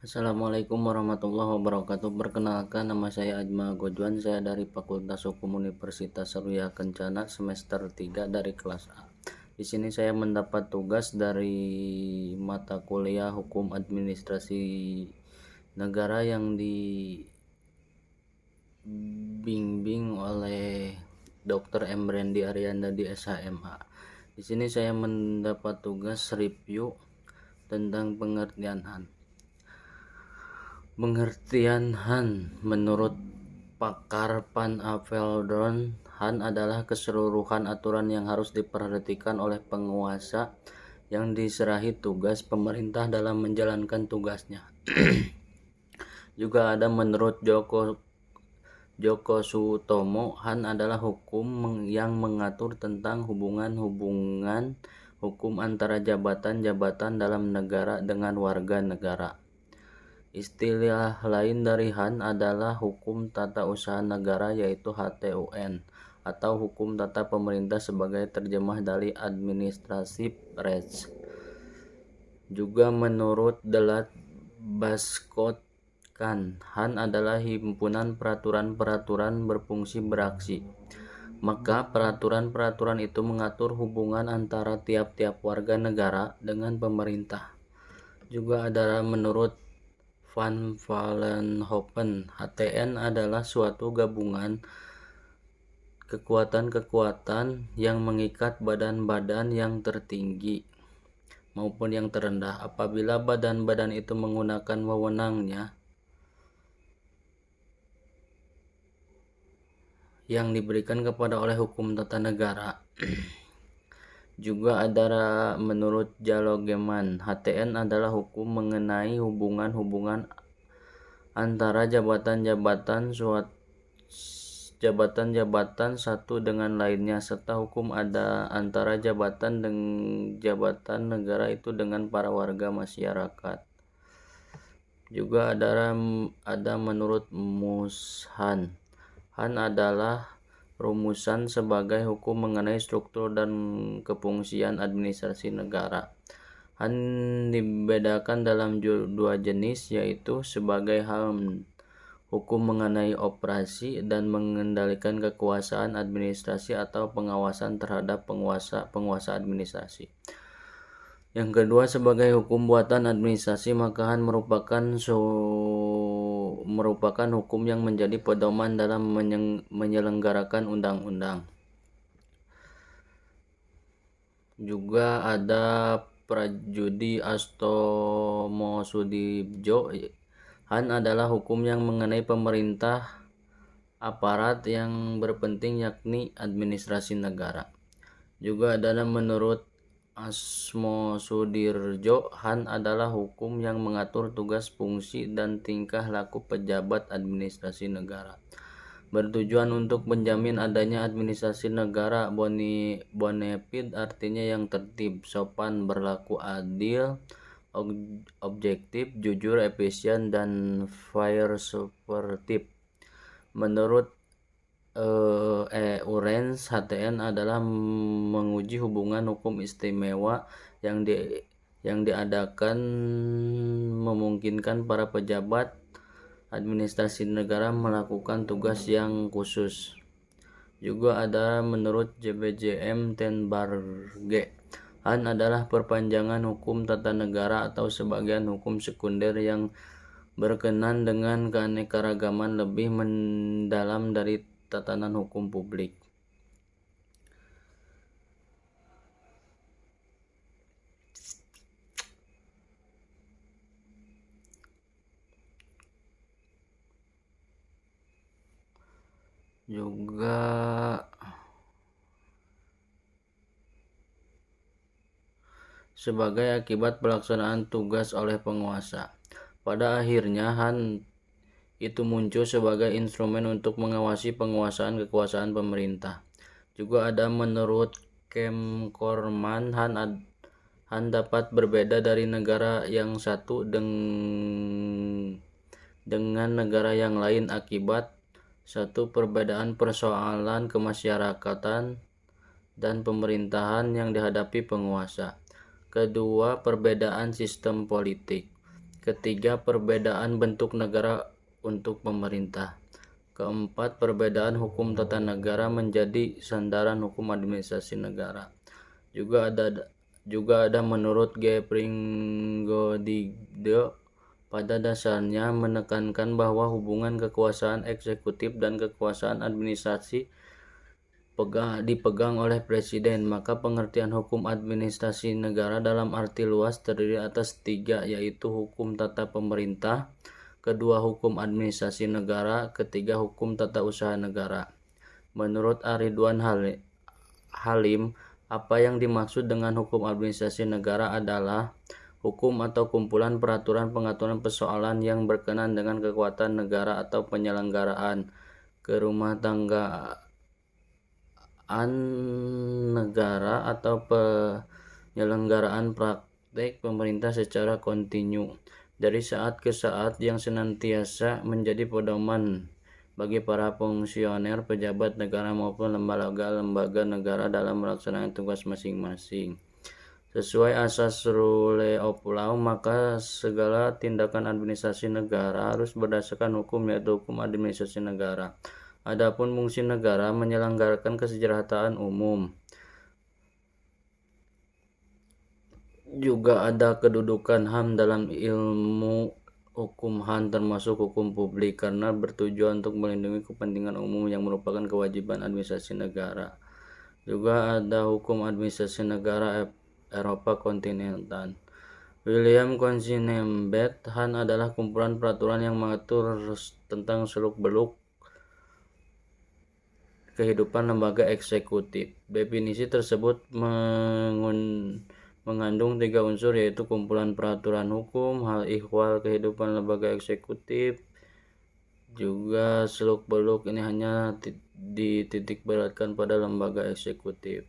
Assalamualaikum warahmatullahi wabarakatuh. Perkenalkan, nama saya Ajma Gojuan. Saya dari Fakultas Hukum Universitas Surya Kencana semester 3 dari kelas A. Di sini saya mendapat tugas dari mata kuliah Hukum Administrasi Negara yang dibimbing oleh Dr. M. Brandy Arianda di SHMA. Di sini saya mendapat tugas review tentang pengertian HAN. Pengertian HAN menurut pakar Pan Aveldron, HAN adalah keseluruhan aturan yang harus diperhatikan oleh penguasa yang diserahi tugas pemerintah dalam menjalankan tugasnya. Juga ada menurut Joko Sutomo, HAN adalah hukum yang mengatur tentang hubungan hukum antara jabatan-jabatan dalam negara dengan warga negara. Istilah lain dari HAN adalah Hukum Tata Usaha Negara, yaitu HTUN, atau Hukum Tata Pemerintah sebagai terjemah dari Administrative Rights. Juga menurut Delat Baskotkan, HAN adalah himpunan peraturan-peraturan berfungsi beraksi. Maka peraturan-peraturan itu mengatur hubungan antara tiap-tiap warga negara dengan pemerintah. Juga ada menurut Van Vollenhoven, HTN adalah suatu gabungan kekuatan-kekuatan yang mengikat badan-badan yang tertinggi maupun yang terendah. Apabila badan-badan itu menggunakan wewenangnya yang diberikan kepada oleh hukum tata negara. Juga ada menurut Jalogeman, HTN adalah hukum mengenai hubungan-hubungan antara jabatan-jabatan satu dengan lainnya, serta hukum ada antara jabatan negara itu dengan para warga masyarakat. Juga ada menurut Mushan, HAN adalah rumusan sebagai hukum mengenai struktur dan kefungsian administrasi negara. HAN dibedakan dalam dua jenis, yaitu sebagai hal hukum mengenai operasi dan mengendalikan kekuasaan administrasi atau pengawasan terhadap penguasa administrasi. Yang kedua sebagai hukum buatan administrasi, maka HAN merupakan hukum yang menjadi pedoman dalam menyelenggarakan undang-undang. Juga ada Prajudi Astomosudibjo, HAN adalah hukum yang mengenai pemerintah aparat yang berpenting, yakni administrasi negara. Juga ada menurut Asmosudirjo, HAN adalah hukum yang mengatur tugas, fungsi, dan tingkah laku pejabat administrasi negara, bertujuan untuk menjamin adanya administrasi negara bonafide, artinya yang tertib, sopan, berlaku adil, objektif, jujur, efisien, dan fair supportive. Menurut Eurens, HTN adalah menguji hubungan hukum istimewa yang diadakan memungkinkan para pejabat administrasi negara melakukan tugas yang khusus. Juga ada menurut JBJM Tenbarge, HAN adalah perpanjangan hukum tata negara atau sebagian hukum sekunder yang berkenan dengan keanekaragaman lebih mendalam dari tatanan hukum publik. Juga sebagai akibat pelaksanaan tugas oleh penguasa. Pada akhirnya HAN itu muncul sebagai instrumen untuk mengawasi penguasaan kekuasaan pemerintah. Juga ada menurut Kemkorman, HAN dapat berbeda dari negara yang satu dengan negara yang lain akibat satu, perbedaan persoalan kemasyarakatan dan pemerintahan yang dihadapi penguasa. Kedua, perbedaan sistem politik. Ketiga, perbedaan bentuk negara untuk pemerintah. Keempat, perbedaan hukum tata negara menjadi sandaran hukum administrasi negara. Juga ada menurut G. Pringgodildo, pada dasarnya menekankan bahwa hubungan kekuasaan eksekutif dan kekuasaan administrasi dipegang oleh presiden. Maka pengertian hukum administrasi negara dalam arti luas terdiri atas tiga, yaitu hukum tata pemerintah, kedua hukum administrasi negara, ketiga hukum tata usaha negara. Menurut Aridwan Halim, apa yang dimaksud dengan hukum administrasi negara adalah hukum atau kumpulan peraturan pengaturan persoalan yang berkenaan dengan kekuatan negara atau penyelenggaraan kerumah tanggaan negara atau penyelenggaraan praktek pemerintah secara kontinu dari saat ke saat yang senantiasa menjadi pedoman bagi para fungsioner, pejabat negara maupun lembaga-lembaga negara dalam melaksanakan tugas masing-masing. Sesuai asas rule of law, maka segala tindakan administrasi negara harus berdasarkan hukum, yaitu hukum administrasi negara. Adapun fungsi negara menyelenggarakan kesejahteraan umum. Juga ada kedudukan HAM dalam ilmu hukum HAM, termasuk hukum publik, karena bertujuan untuk melindungi kepentingan umum yang merupakan kewajiban administrasi negara. Juga ada hukum administrasi negara Eropa kontinental. William Consinembet, HAM adalah kumpulan peraturan yang mengatur tentang seluk-beluk kehidupan lembaga eksekutif. Definisi tersebut mengandung tiga unsur, yaitu kumpulan peraturan hukum, hal ihwal kehidupan lembaga eksekutif, juga seluk-beluk ini hanya dititik beratkan pada lembaga eksekutif.